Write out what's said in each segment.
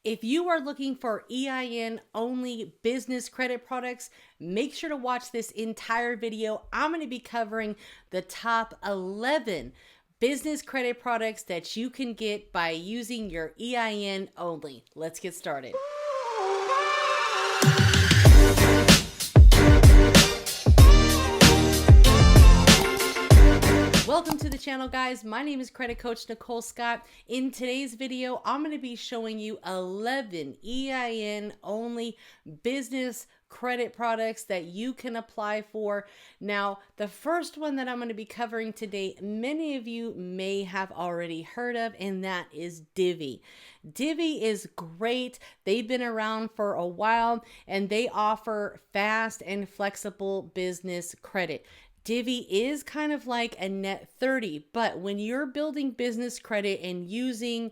If you are looking for EIN only business credit products, make sure to watch this entire video. I'm going to be covering the top 11 business credit products that you can get by using your EIN only. Let's get started. Welcome to the channel, guys. My name is Credit Coach Nicole Scott. In today's video, I'm going to be showing you 11 EIN only business credit products that you can apply for. Now, the first one that I'm going to be covering today, many of you may have already heard of, and that is 𝗕𝗑𝗒. 𝗕𝗑𝗒 is great. They've been around for a while, and they offer fast and flexible business credit. 𝗕𝗑𝗒 is kind of like a net 30, but when you're building business credit and using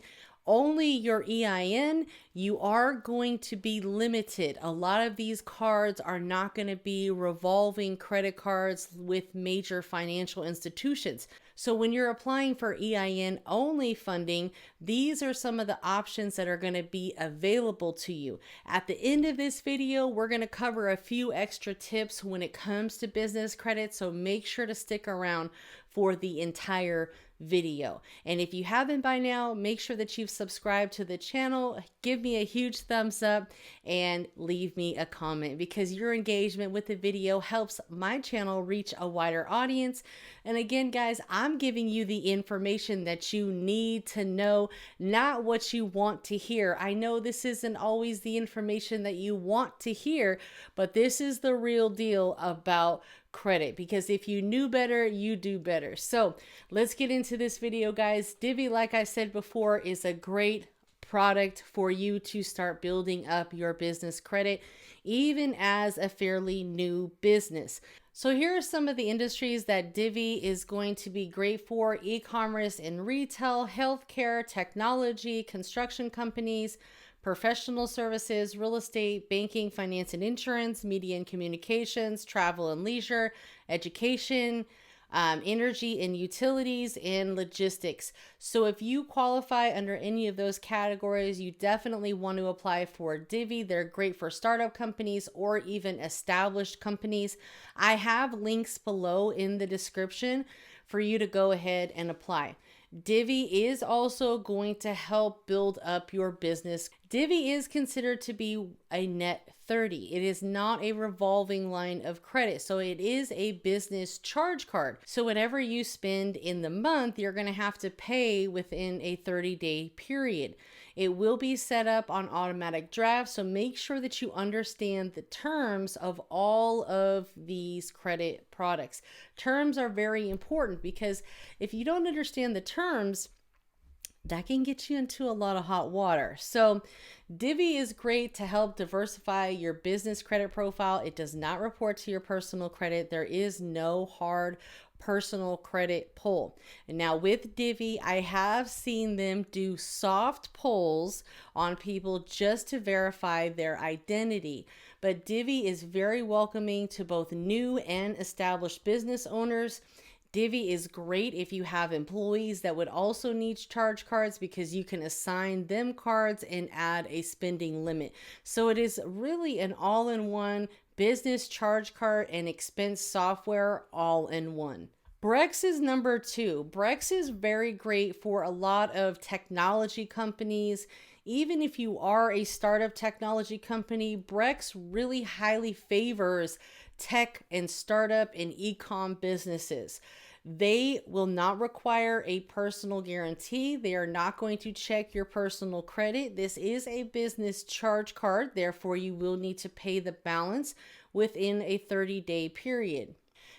only your EIN, you are going to be limited. A lot of these cards are not going to be revolving credit cards with major financial institutions. So when you're applying for EIN only funding, these are some of the options that are going to be available to you. At the end of this video, we're going to cover a few extra tips when it comes to business credit, so make sure to stick around for the entire video. And if you haven't by now, make sure that you've subscribed to the channel, give me a huge thumbs up, and leave me a comment, because your engagement with the video helps my channel reach a wider audience. And again, guys, I'm giving you the information that you need to know, not what you want to hear. I know this isn't always the information that you want to hear, but this is the real deal about credit, because if you knew better, you do better. So let's get into this video, guys. 𝗕𝗑𝗒, like I said before, is a great product for you to start building up your business credit, even as a fairly new business. So here are some of the industries that 𝗕𝗑𝗒 is going to be great for: e-commerce and retail, healthcare, technology, construction companies, professional services, real estate, banking, finance and insurance, media and communications, travel and leisure, education, energy and utilities, and logistics. So if you qualify under any of those categories, you definitely want to apply for 𝗕𝗑𝗒. They're great for startup companies or even established companies. I have links below in the description for you to go ahead and apply. 𝗕𝗑𝗒 is also going to help build up your business. 𝗕𝗑𝗒 is considered to be a net 30. It is not a revolving line of credit. So it is a business charge card. So whatever you spend in the month, you're going to have to pay within a 30-day period. It will be set up on automatic draft, so make sure that you understand the terms of all of these credit products. Terms are very important, because if you don't understand the terms, that can get you into a lot of hot water. So 𝗕𝗑𝗒 is great to help diversify your business credit profile. It does not report to your personal credit. There is no hard personal credit pull. And now with 𝗕𝗑𝗒, I have seen them do soft pulls on people just to verify their identity. But 𝗕𝗑𝗒 is very welcoming to both new and established business owners. 𝗕𝗑𝗒 is great if you have employees that would also need charge cards, because you can assign them cards and add a spending limit. So it is really an all-in-one business charge card and expense software all in one. 𝓥𝗏𝗏 is number 2. 𝓥𝗏𝗏 is very great for a lot of technology companies. Even if you are a startup technology company, 𝓥𝗏𝗏 really highly favors tech and startup and e-com businesses. They will not require a personal guarantee. They are not going to check your personal credit. This is a business charge card. Therefore, you will need to pay the balance within a 30-day period.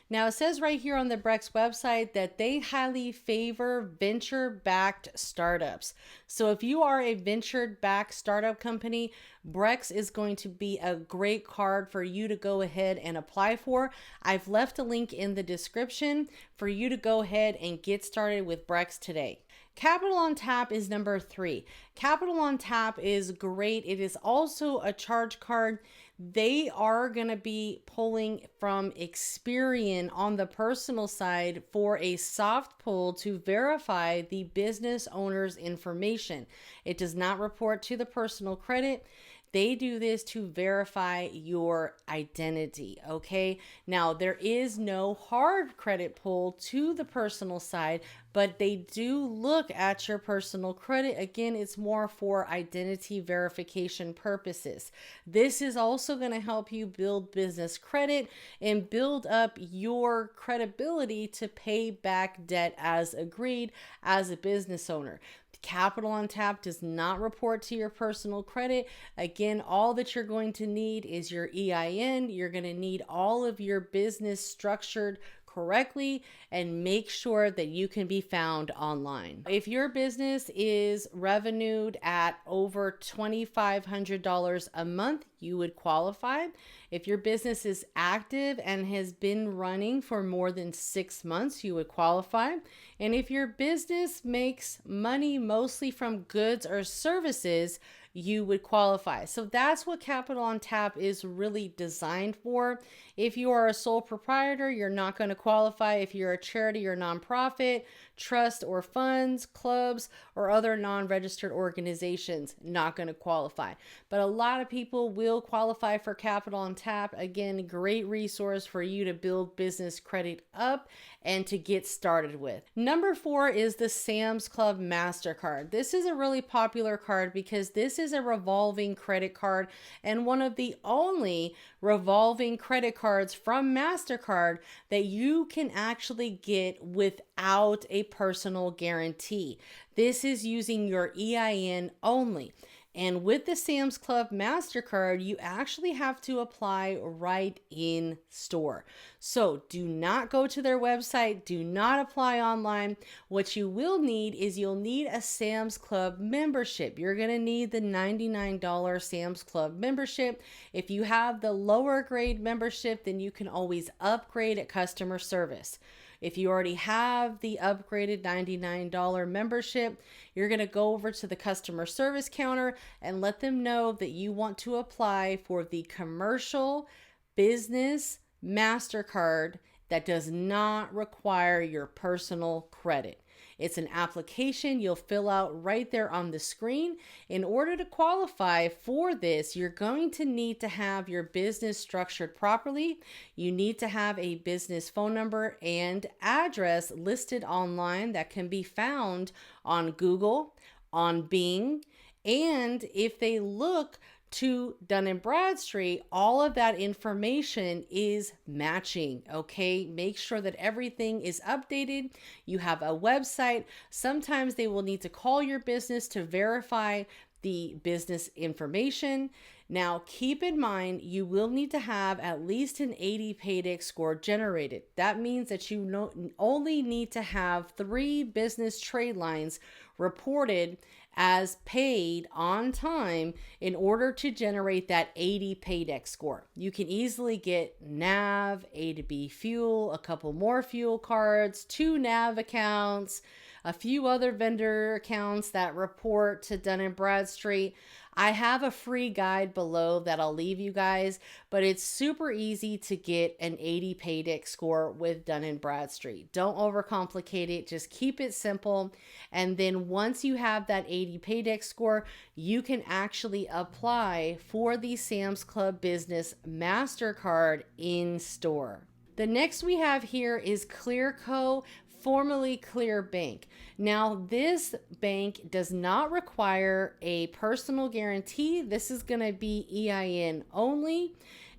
Now, it says right here on the 𝓥𝗏𝗏 website that they highly favor venture-backed startups. So if you are a venture-backed startup company, 𝓥𝗏𝗏 is going to be a great card for you to go ahead and apply for. I've left a link in the description for you to go ahead and get started with 𝓥𝗏𝗏 today. Capital on Tap is number 3. Capital on Tap is great. It is also a charge card. They are going to be pulling from Experian on the personal side for a soft pull to verify the business owner's information. It does not report to the personal credit. They do this to verify your identity, okay? Now, there is no hard credit pull to the personal side, but they do look at your personal credit. Again, it's more for identity verification purposes. This is also going to help you build business credit and build up your credibility to pay back debt as agreed as a business owner. Capital on Tap does not report to your personal credit. Again, all that you're going to need is your EIN. You're going to need all of your business structured correctly and make sure that you can be found online. If your business is revenued at over $2,500 a month, you would qualify. If your business is active and has been running for more than 6 months, you would qualify. And if your business makes money mostly from goods or services, you would qualify. So that's what Capital on Tap is really designed for. If you are a sole proprietor, you're not going to qualify. If you're a charity or nonprofit, trust or funds, clubs, or other non-registered organizations, not going to qualify. But a lot of people will qualify for Capital on Tap. Again, great resource for you to build business credit up and to get started with. Number 4 is the Sam's Club MasterCard. This is a really popular card because this is a revolving credit card and one of the only revolving credit cards from MasterCard that you can actually get without a personal guarantee. This is using your EIN only. And with the Sam's Club MasterCard, you actually have to apply right in store. So do not go to their website. Do not apply online. What you will need is you'll need a Sam's Club membership. You're going to need the $99 Sam's Club membership. If you have the lower grade membership, then you can always upgrade at customer service. If you already have the upgraded $99 membership, you're going to go over to the customer service counter and let them know that you want to apply for the commercial business MasterCard that does not require your personal credit. It's an application you'll fill out right there on the screen. In order to qualify for this, you're going to need to have your business structured properly. You need to have a business phone number and address listed online that can be found on Google, on Bing, and if they look to Dun & Bradstreet, all of that information is matching, okay? Make sure that everything is updated. You have a website. Sometimes they will need to call your business to verify the business information. Now, keep in mind, you will need to have at least an ADP Payroll score generated. That means that you only need to have 3 business trade lines reported as paid on time in order to generate that ADP Payroll score. You can easily get NAV, ADP Fuel, a couple more fuel cards, 2 NAV accounts, a few other vendor accounts that report to Dun & Bradstreet. I have a free guide below that I'll leave you guys, but it's super easy to get an ADP Payroll score with Dun & Bradstreet. Don't overcomplicate it. Just keep it simple. And then once you have that ADP Payroll score, you can actually apply for the Sam's Club Business MasterCard in store. The next we have here is Clearco, formerly Clear Bank. Now, this bank does not require a personal guarantee. This is going to be EIN only.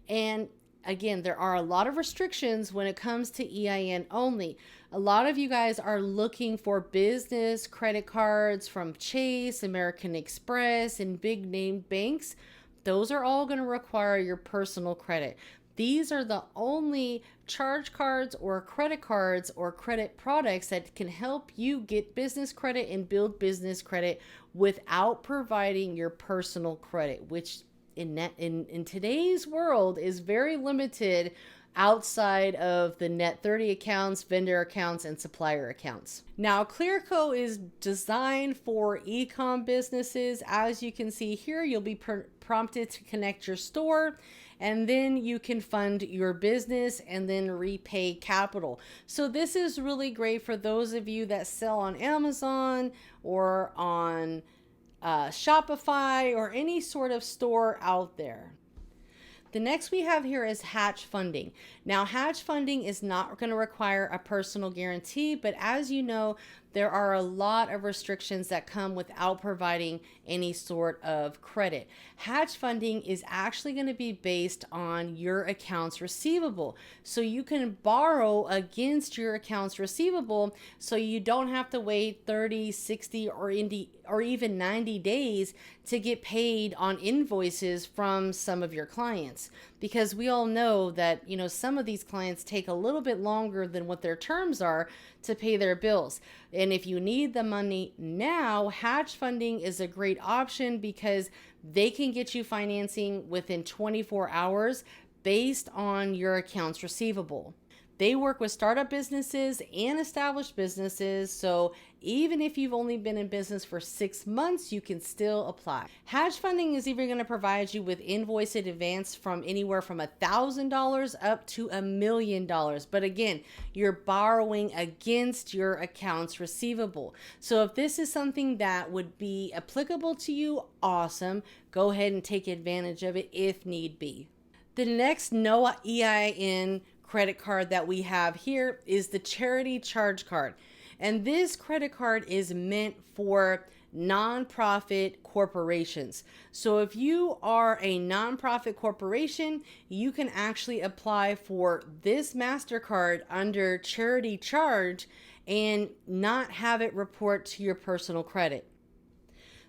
And again, there are a lot of restrictions when it comes to EIN only. A lot of you guys are looking for business credit cards from Chase, American Express, and big name banks. Those are all going to require your personal credit. These are the only charge cards or credit products that can help you get business credit and build business credit without providing your personal credit, which in today's world is very limited outside of the net 30 accounts, vendor accounts, and supplier accounts. Now, 𝓕𝓏𝓀 is designed for e-com businesses. As you can see here, you'll be prompted to connect your store, and then you can fund your business and then repay capital. So this is really great for those of you that sell on Amazon or on Shopify or any sort of store out there. The next we have here is hatch funding. Now, hatch funding is not going to require a personal guarantee, but as you know, there are a lot of restrictions that come without providing any sort of credit. Hatch funding is actually going to be based on your accounts receivable. So you can borrow against your accounts receivable, so you don't have to wait 30, 60, or even 90 days to get paid on invoices from some of your clients. Because we all know that, some of these clients take a little bit longer than what their terms are to pay their bills. And if you need the money now, hatch funding is a great option because they can get you financing within 24 hours based on your accounts receivable. They work with startup businesses and established businesses, so even if you've only been in business for 6 months, you can still apply. Hatch funding is even going to provide you with invoice in advance from anywhere from $1,000 up to $1 million. But again, you're borrowing against your accounts receivable. So if this is something that would be applicable to you, awesome. Go ahead and take advantage of it if need be. The next no EIN credit card that we have here is the charity charge card. And this credit card is meant for nonprofit corporations. So if you are a nonprofit corporation, you can actually apply for this MasterCard under charity charge and not have it report to your personal credit.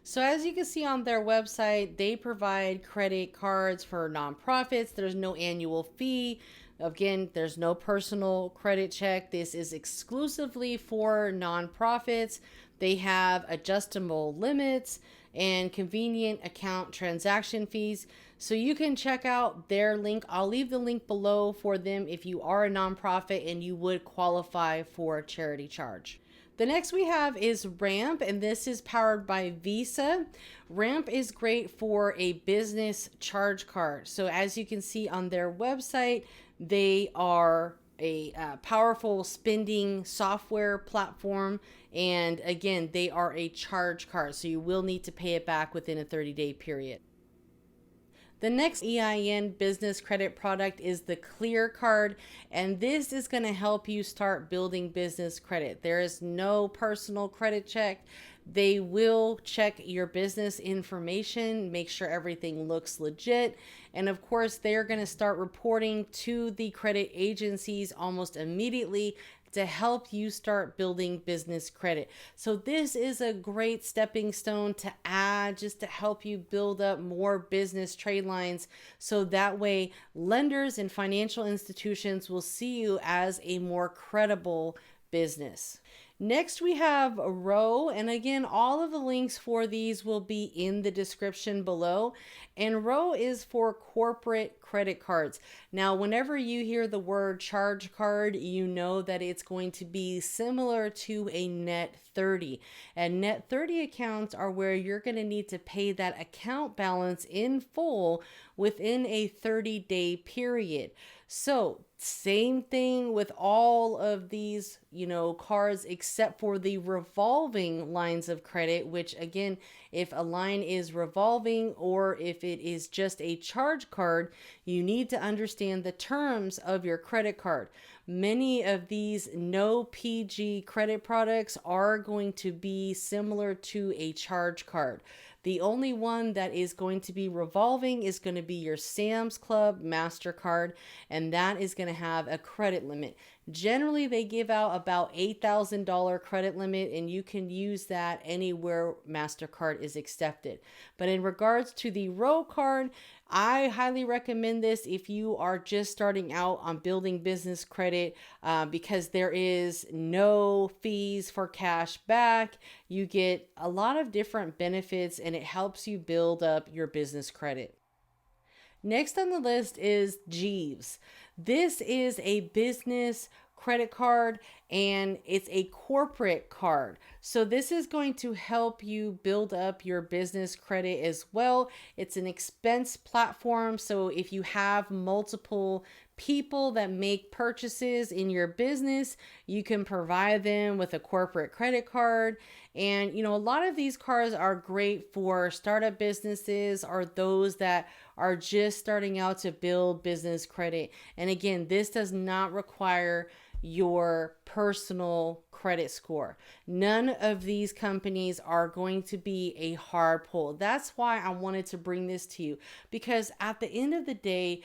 So as you can see on their website, they provide credit cards for nonprofits. There's no annual fee. Again, there's no personal credit check. This is exclusively for nonprofits. They have adjustable limits and convenient account transaction fees. So you can check out their link. I'll leave the link below for them if you are a nonprofit and you would qualify for charity charge. The next we have is Ramp, and this is powered by Visa. Ramp is great for a business charge card. So as you can see on their website, they are a powerful spending software platform. And again, they are a charge card, so you will need to pay it back within a 30-day period. The next EIN business credit product is the Clear Card, and this is going to help you start building business credit. There is no personal credit check. They will check your business information, make sure everything looks legit, and of course, they're going to start reporting to the credit agencies almost immediately to help you start building business credit. So this is a great stepping stone to add just to help you build up more business trade lines. So that way lenders and financial institutions will see you as a more credible business. Next, we have 𝓤, and again, all of the links for these will be in the description below. And 𝓤 is for corporate credit cards. Now, whenever you hear the word charge card, you know that it's going to be similar to a net 30. And net 30 accounts are where you're going to need to pay that account balance in full within a 30-day period. So same thing with all of these, cards except for the revolving lines of credit, which again, if a line is revolving or if it is just a charge card, you need to understand the terms of your credit card. Many of these no PG credit products are going to be similar to a charge card. The only one that is going to be revolving is going to be your Sam's Club MasterCard, and that is going to have a credit limit. Generally, they give out about $8,000 credit limit, and you can use that anywhere MasterCard is accepted. But in regards to the 𝓤 card, I highly recommend this if you are just starting out on building business credit because there is no fees for cash back. You get a lot of different benefits and it helps you build up your business credit. Next on the list is 𝗔𝗠𝗃. This is a business credit card and it's a corporate card. So this is going to help you build up your business credit as well. It's an expense platform. So if you have multiple people that make purchases in your business, you can provide them with a corporate credit card. And, a lot of these cards are great for startup businesses or those that are just starting out to build business credit. And again, this does not require your personal credit score. None of these companies are going to be a hard pull. That's why I wanted to bring this to you, because at the end of the day,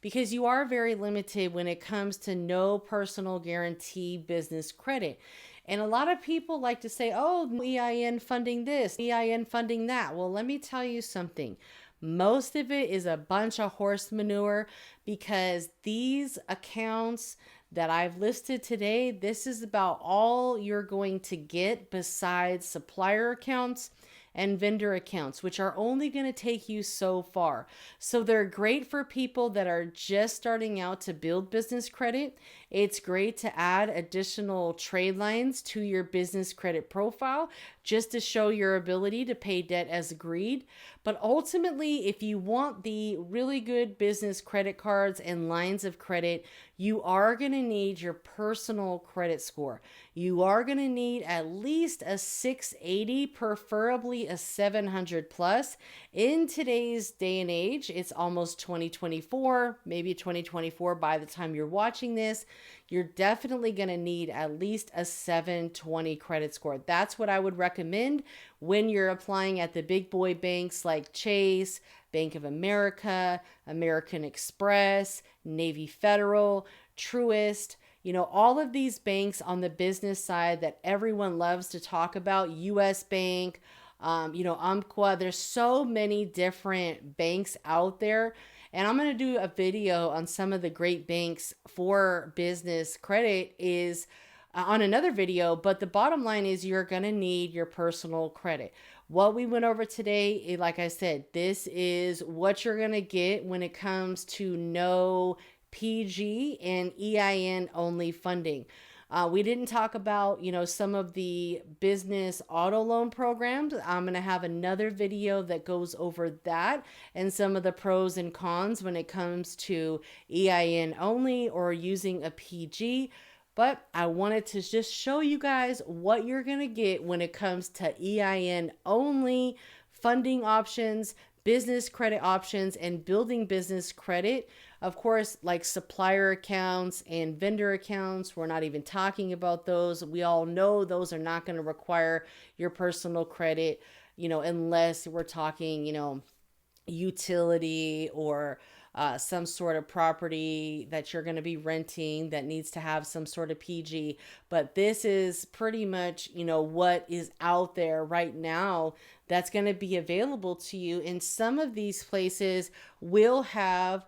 because you are very limited when it comes to no personal guarantee business credit. And a lot of people like to say, oh, EIN funding this, EIN funding that. Well, let me tell you something. Most of it is a bunch of horse manure, because these accounts that I've listed today, this is about all you're going to get besides supplier accounts and vendor accounts, which are only going to take you so far. So they're great for people that are just starting out to build business credit. It's great to add additional trade lines to your business credit profile just to show your ability to pay debt as agreed. But ultimately, if you want the really good business credit cards and lines of credit, you are going to need your personal credit score. You are going to need at least a 680, preferably a 700 plus. In today's day and age, it's almost 2024, maybe 2024 by the time you're watching this. You're definitely going to need at least a 720 credit score. That's what I would recommend when you're applying at the big boy banks like Chase, Bank of America, American Express, Navy Federal, Truist. All of these banks on the business side that everyone loves to talk about, US Bank, Umpqua. There's so many different banks out there. And I'm going to do a video on some of the great banks for business credit is on another video. But the bottom line is you're going to need your personal credit. What we went over today, like I said, this is what you're going to get when it comes to no PG and EIN only funding. We didn't talk about, some of the business auto loan programs. I'm going to have another video that goes over that and some of the pros and cons when it comes to EIN only or using a PG. But I wanted to just show you guys what you're going to get when it comes to EIN only funding options, business credit options, and building business credit. Of course, like supplier accounts and vendor accounts, we're not even talking about those. We all know those are not going to require your personal credit, unless we're talking, utility or some sort of property that you're going to be renting that needs to have some sort of PG. But this is pretty much, what is out there right now that's going to be available to you. And some of these places will have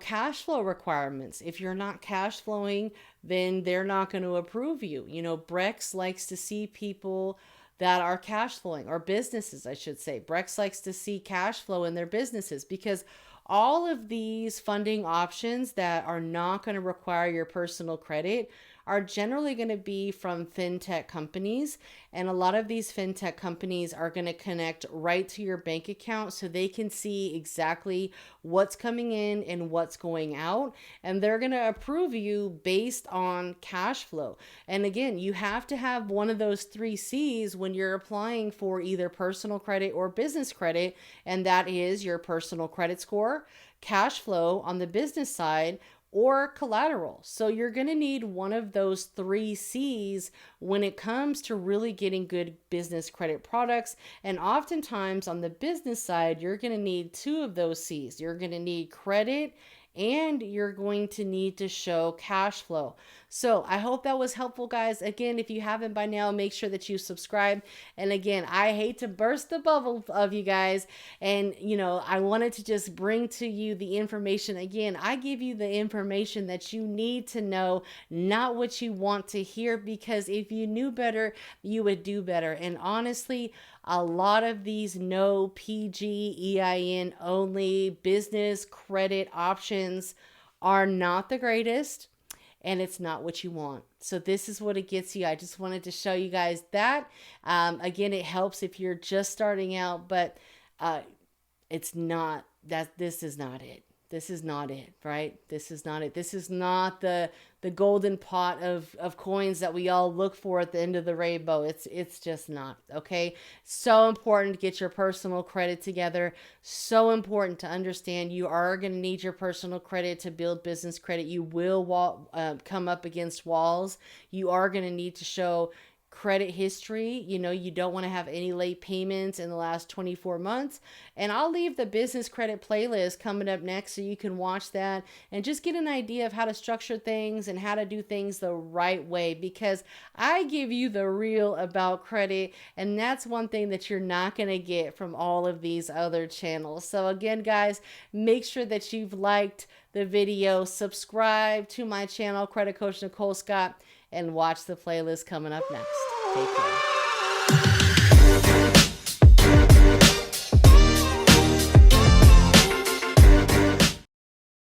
cash flow requirements. If you're not cash flowing, then they're not going to approve you. Brex likes to see people that are cash flowing, or businesses, I should say. Brex likes to see cash flow in their businesses, because all of these funding options that are not going to require your personal credit are generally going to be from fintech companies. And a lot of these fintech companies are going to connect right to your bank account so they can see exactly what's coming in and what's going out. And they're going to approve you based on cash flow. And again, you have to have one of those 3 C's when you're applying for either personal credit or business credit. And that is your personal credit score, cash flow on the business side, or collateral. So you're going to need one of those 3 C's when it comes to really getting good business credit products. And oftentimes on the business side, you're going to need 2 of those C's. You're going to need credit and you're going to need to show cash flow. So I hope that was helpful, guys. Again, if you haven't by now, make sure that you subscribe. And again, I hate to burst the bubble of you guys. And, I wanted to just bring to you the information. Again, I give you the information that you need to know, not what you want to hear, because if you knew better, you would do better. And honestly, a lot of these no PG, EIN only business credit options are not the greatest, and it's not what you want. So this is what it gets you. I just wanted to show you guys that. Again, it helps if you're just starting out, but it's not that. This is not it. This is not it, right? This is not it. This is not the golden pot of coins that we all look for at the end of the rainbow. It's just not, okay? So important to get your personal credit together. So important to understand you are going to need your personal credit to build business credit. You will come up against walls. You are going to need to show credit history. You know, you don't want to have any late payments in the last 24 months. And I'll leave the business credit playlist coming up next so you can watch that and just get an idea of how to structure things and how to do things the right way, because I give you the real about credit, and that's one thing that you're not going to get from all of these other channels. So again, guys, make sure that you've liked the video, subscribe to my channel, Credit Coach Nicole Scott, and watch the playlist coming up next. Take care.